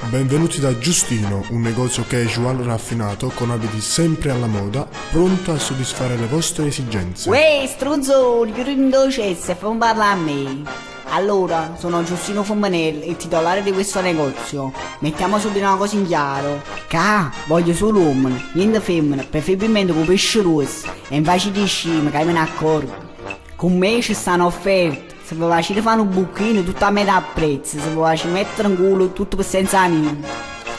Benvenuti da Giustino, un negozio casual raffinato con abiti sempre alla moda, pronto a soddisfare le vostre esigenze. Uè, struzzo, chiudi in docesse e fammi parlare a me. Allora, sono Giustino Fontanelli, il titolare di questo negozio. Mettiamo subito una cosa in chiaro. Che voglio solo uomini, niente femmine, preferibilmente con pesce rosso. E invece di scime, che me ne accorgo. Con me ci stanno offerte. Se vi facete fare un buchino tutto a metà prezzo, se vi facete mettere in culo tutto per senza niente.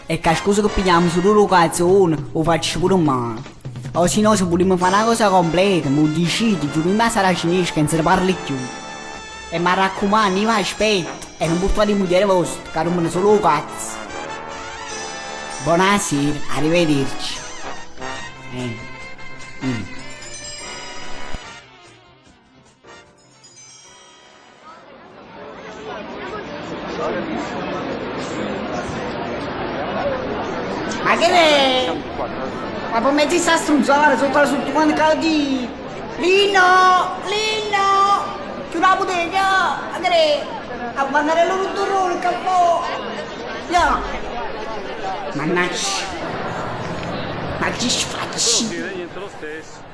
E che scusa che pigliamo su l'occasione, lo faccio pure male. O se no, se vogliamo fare una cosa completa, mi decidi, giuro a sarà cinese che non se ne parli più. E mi raccomando, io aspetto, e non portate di moglie vostra, che non me ne solo cazzo. Buonasera, arrivederci. Ma che è? Ma poi metti sta strunzata sotto la sotto quando cadi. Lino! Chiudi la bottega! Ma che è? A mandare loro torrone, il capo! No! Mannaggia! Ma che ci faccio? Niente lo stesso.